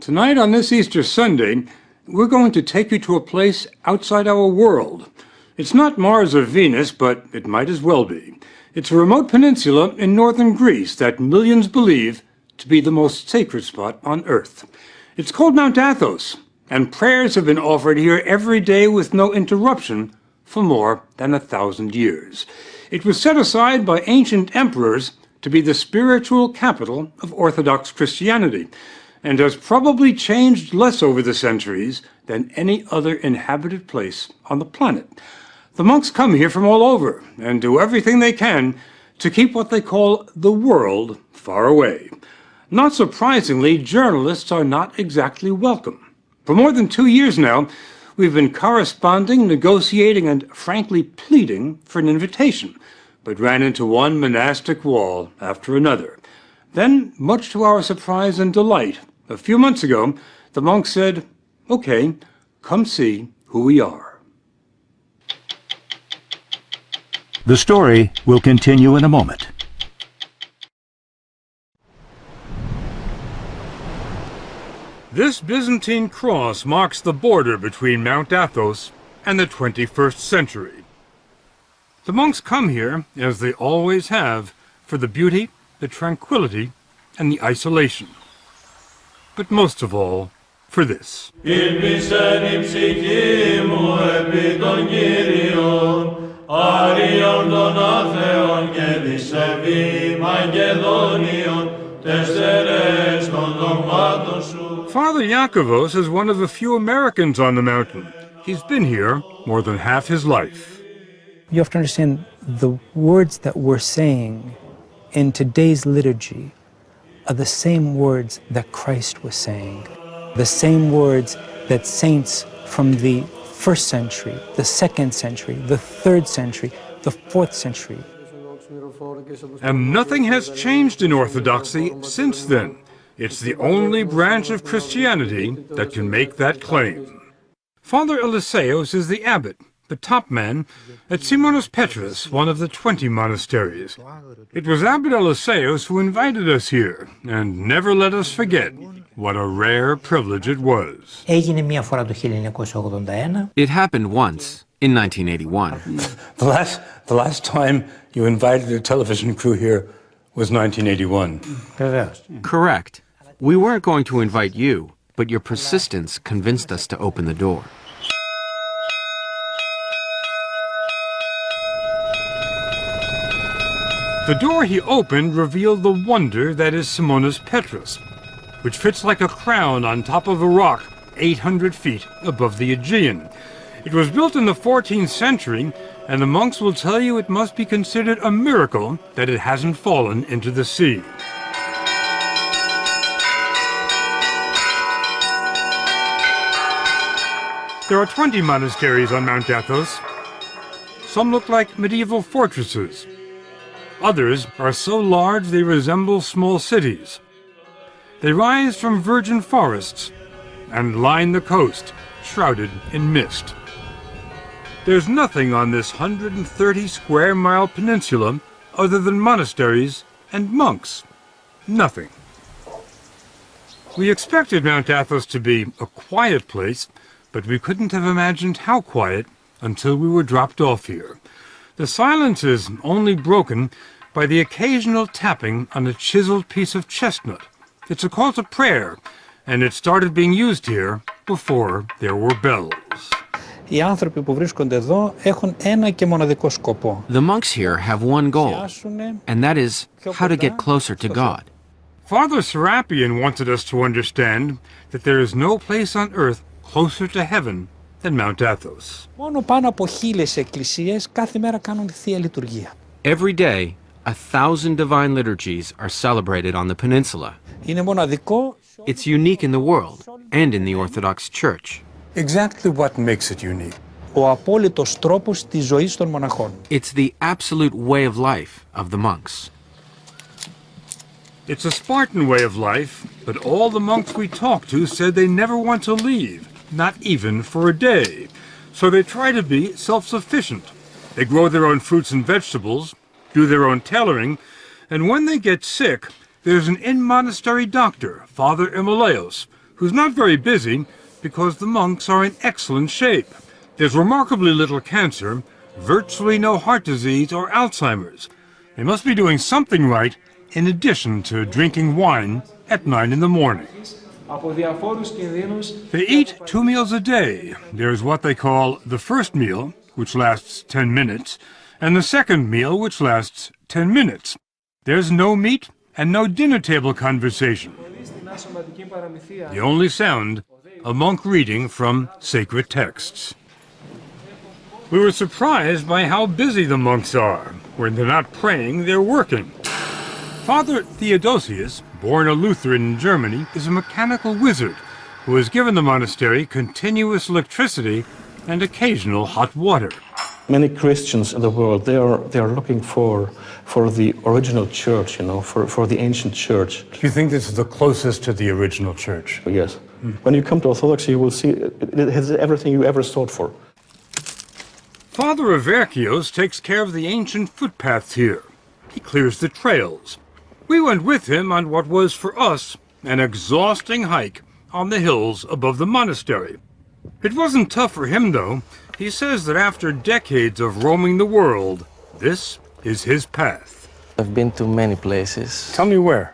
Tonight on this Easter Sunday, we're going to take you to a place outside our world. It's not Mars or Venus, but it might as well be. It's a remote peninsula in northern Greece that millions believe to be the most sacred spot on Earth. It's called Mount Athos, and prayers have been offered here every day with no interruption for more than 1,000 years. It was set aside by ancient emperors to be the spiritual capital of Orthodox Christianity, and has probably changed less over the centuries than any other inhabited place on the planet. The monks come here from all over and do everything they can to keep what they call the world far away. Not surprisingly, journalists are not exactly welcome. For more than 2 years now, we've been corresponding, negotiating, and frankly pleading for an invitation, but ran into one monastic wall after another. Then, much to our surprise and delight, a few months ago, the monks said, "Okay, come see who we are." The story will continue in a moment. This Byzantine cross marks the border between Mount Athos and the 21st century. The monks come here, as they always have, for the beauty, the tranquility, and the isolation. But most of all, for this. Father Yakovos is one of the few Americans on the mountain. He's been here more than half his life. You have to understand the words that we're saying in today's liturgy are the same words that Christ was saying, the same words that saints from the 1st century, the 2nd century, the 3rd century, the 4th century. And nothing has changed in Orthodoxy since then. It's the only branch of Christianity that can make that claim. Father Eliseos is the abbot, the top man, at Simonos Petros, one of the 20 monasteries. It was Abbot Eliseos who invited us here, and never let us forget what a rare privilege it was. It happened once, in 1981. The last time you invited a television crew here was 1981. Correct. We weren't going to invite you, but your persistence convinced us to open the door. The door he opened revealed the wonder that is Simonos Petros, which fits like a crown on top of a rock 800 feet above the Aegean. It was built in the 14th century, and the monks will tell you it must be considered a miracle that it hasn't fallen into the sea. There are 20 monasteries on Mount Athos. Some look like medieval fortresses. Others are so large they resemble small cities. They rise from virgin forests and line the coast, shrouded in mist. There's nothing on this 130-square-mile peninsula other than monasteries and monks. Nothing. We expected Mount Athos to be a quiet place, but we couldn't have imagined how quiet until we were dropped off here. The silence is only broken by the occasional tapping on a chiseled piece of chestnut. It's a call to prayer, and it started being used here before there were bells. Οι άνθρωποι που βρίσκονται εδώ έχουν ένα και μοναδικό σκοπό. The monks here have one goal, and that is how to get closer to God. Father Serapion wanted us to understand that there is no place on earth closer to heaven than Mount Athos. Μόνο πάνω από 1,000 εκκλησίες κάθε μέρα κάνουν θεία λειτουργία. Every day, 1,000 divine liturgies are celebrated on the peninsula. Είναι μοναδικό. It's unique in the world and in the Orthodox Church. Exactly what makes it unique. Ο απόλυτος τρόπος της ζωής των μοναχών. It's the absolute way of life of the monks. It's a Spartan way of life, but all the monks we talked to said they never want to leave, not even for a day. So they try to be self-sufficient. They grow their own fruits and vegetables, do their own tailoring, and when they get sick, there's an in-monastery doctor, Father Emeleos, who's not very busy because the monks are in excellent shape. There's remarkably little cancer, virtually no heart disease or Alzheimer's. They must be doing something right in addition to drinking wine at 9 in the morning. They eat 2 meals a day. There's what they call the first meal, which lasts 10 minutes, and the second meal, which lasts 10 minutes. There's no meat and no dinner table conversation. The only sound, a monk reading from sacred texts. We were surprised by how busy the monks are. When they're not praying, they're working. Father Theodosius, born a Lutheran in Germany, is a mechanical wizard who has given the monastery continuous electricity and occasional hot water. Many Christians in the world, they are looking for the original church, for the ancient church. Do you think this is the closest to the original church? Yes. When you come to Orthodoxy, you will see it has everything you ever sought for. Father Averkios takes care of the ancient footpaths here. He clears the trails. We went with him on what was, for us, an exhausting hike on the hills above the monastery. It wasn't tough for him, though. He says that after decades of roaming the world, this is his path. I've been to many places. Tell me where.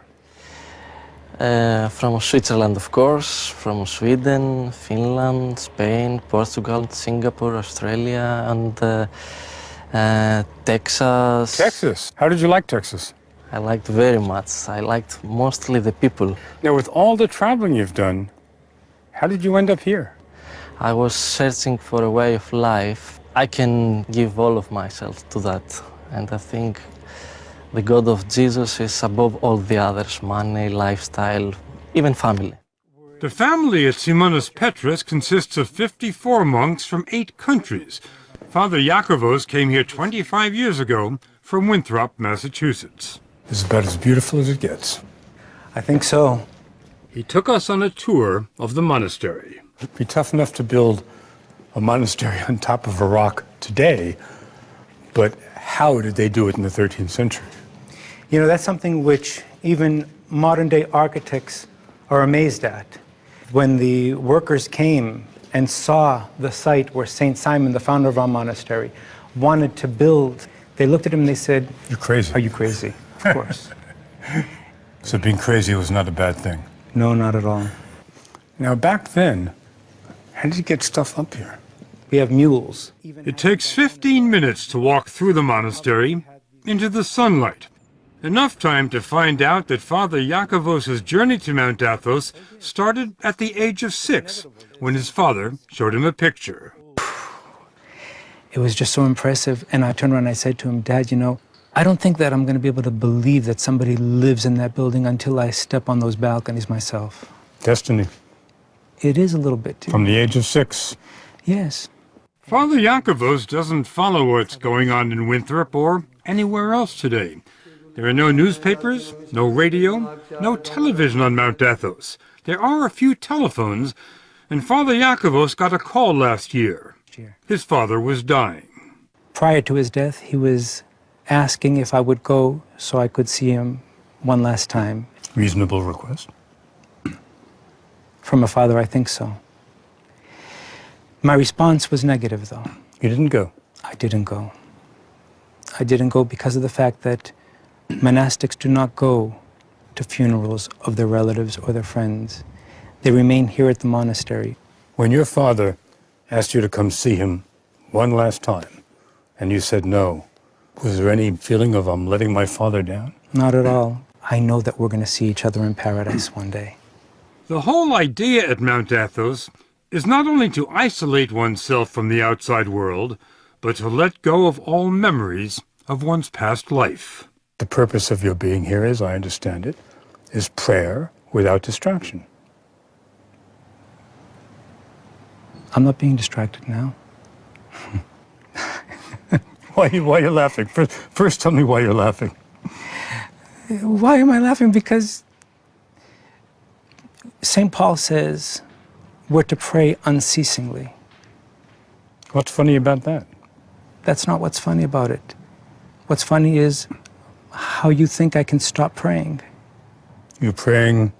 From Switzerland, of course, from Sweden, Finland, Spain, Portugal, Singapore, Australia, and Texas. Texas. How did you like Texas? I liked very much. I liked mostly the people. Now, with all the traveling you've done, how did you end up here? I was searching for a way of life. I can give all of myself to that. And I think the God of Jesus is above all the others: money, lifestyle, even family. The family at Simonas Petras consists of 54 monks from 8 countries. Father Yakovos came here 25 years ago from Winthrop, Massachusetts. This is about as beautiful as it gets. I think so. He took us on a tour of the monastery. It'd be tough enough to build a monastery on top of a rock today, but how did they do it in the 13th century? You know, that's something which even modern-day architects are amazed at. When the workers came and saw the site where St. Simon, the founder of our monastery, wanted to build, they looked at him and they said, "You're crazy." "Are you crazy?" Of course. So being crazy was not a bad thing. No, not at all. Now, back then, how did you get stuff up here? We have mules. It takes 15 minutes to walk through the monastery into the sunlight. Enough time to find out that Father Yakovos' journey to Mount Athos started at the age of 6, when his father showed him a picture. It was just so impressive. And I turned around and I said to him, "Dad, you know, I don't think that I'm going to be able to believe that somebody lives in that building until I step on those balconies myself." Destiny. It is a little bit too. From the age of 6. Yes. Father Yakovos doesn't follow what's going on in Winthrop or anywhere else today. There are no newspapers, no radio, no television on Mount Athos. There are a few telephones, and Father Yakovos got a call last year. His father was dying. Prior to his death, he was asking if I would go so I could see him one last time. Reasonable request. From a father, I think so. My response was negative, though. You didn't go? I didn't go. I didn't go because of the fact that monastics do not go to funerals of their relatives or their friends. They remain here at the monastery. When your father asked you to come see him one last time, and you said no, was there any feeling of I'm letting my father down? Not at all. I know that we're going to see each other in paradise one day. The whole idea at Mount Athos is not only to isolate oneself from the outside world, but to let go of all memories of one's past life. The purpose of your being here, as I understand it, is prayer without distraction. I'm not being distracted now. Why are you laughing? First, tell me why you're laughing. Why am I laughing? Because St. Paul says we're to pray unceasingly. What's funny about that? That's not what's funny about it. What's funny is how you think I can stop praying. You're praying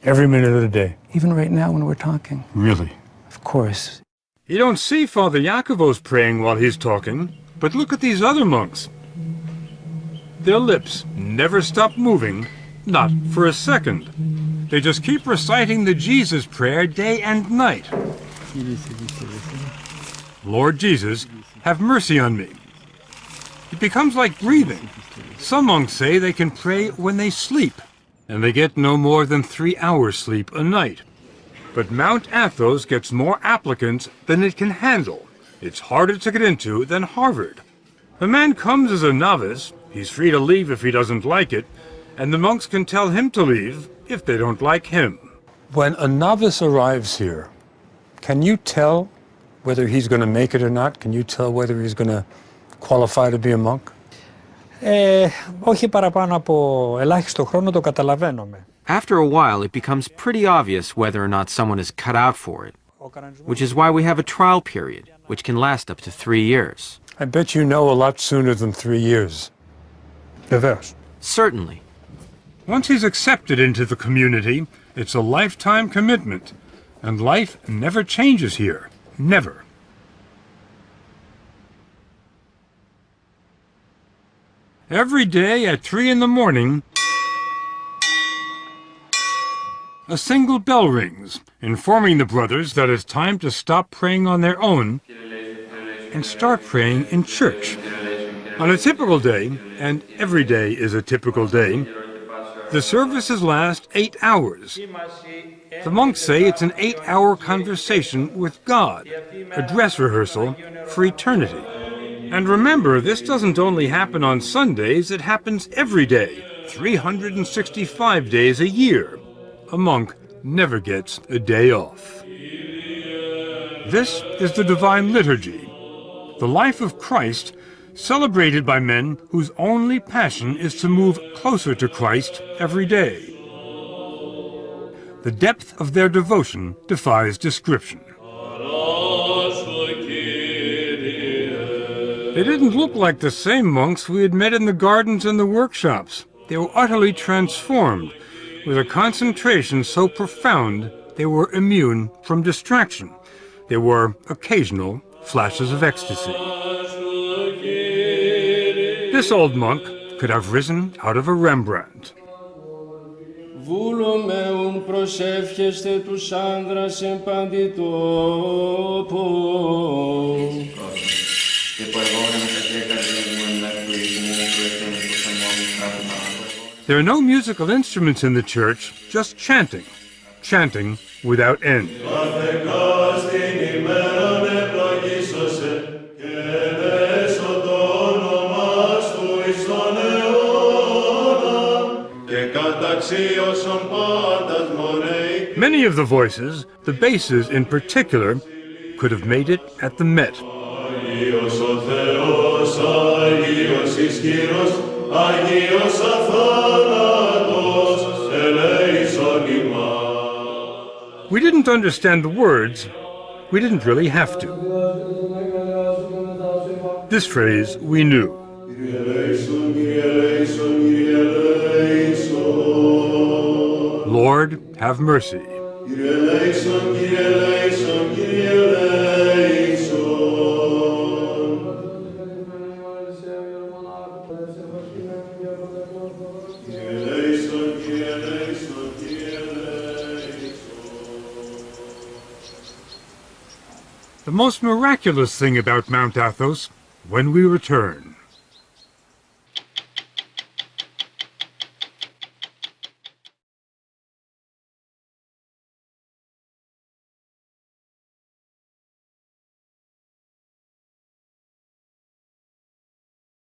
Every minute of the day. Even right now when we're talking. Really? Of course. You don't see Father Yakovos praying while he's talking, but look at these other monks. Their lips never stop moving, not for a second. They just keep reciting the Jesus prayer day and night. Lord Jesus, have mercy on me. It becomes like breathing. Some monks say they can pray when they sleep, and they get no more than 3 hours sleep a night. But Mount Athos gets more applicants than it can handle. It's harder to get into than Harvard. The man comes as a novice, he's free to leave if he doesn't like it, and the monks can tell him to leave if they don't like him. When a novice arrives here, can you tell whether he's going to make it or not? Can you tell whether he's going to qualify to be a monk? Όχι παραπάνω από ελάχιστο χρόνο το καταλαβαίνουμε. After a while, it becomes pretty obvious whether or not someone is cut out for it, which is why we have a trial period, which can last up to 3 years. I bet you know a lot sooner than 3 years. Athos. Certainly. Once he's accepted into the community, it's a lifetime commitment. And life never changes here. Never. Every day at 3 in the morning, a single bell rings, informing the brothers that it's time to stop praying on their own and start praying in church. On a typical day, and every day is a typical day, the services last 8 hours. The monks say it's an 8-hour conversation with God, a dress rehearsal for eternity. And remember, this doesn't only happen on Sundays, it happens every day, 365 days a year. A monk never gets a day off. This is the Divine Liturgy, the life of Christ celebrated by men whose only passion is to move closer to Christ every day. The depth of their devotion defies description. They didn't look like the same monks we had met in the gardens and the workshops. They were utterly transformed, with a concentration so profound they were immune from distraction. There were occasional flashes of ecstasy. This old monk could have risen out of a Rembrandt. Βούλομεουν προσεύχεστε τους άνδρας εν παντή τόπο. There are no musical instruments in the church, just chanting. Chanting without end. Many of the voices, the basses in particular, could have made it at the Met. We didn't understand the words. We didn't really have to. This phrase we knew. Lord, have mercy. The most miraculous thing about Mount Athos, when we return.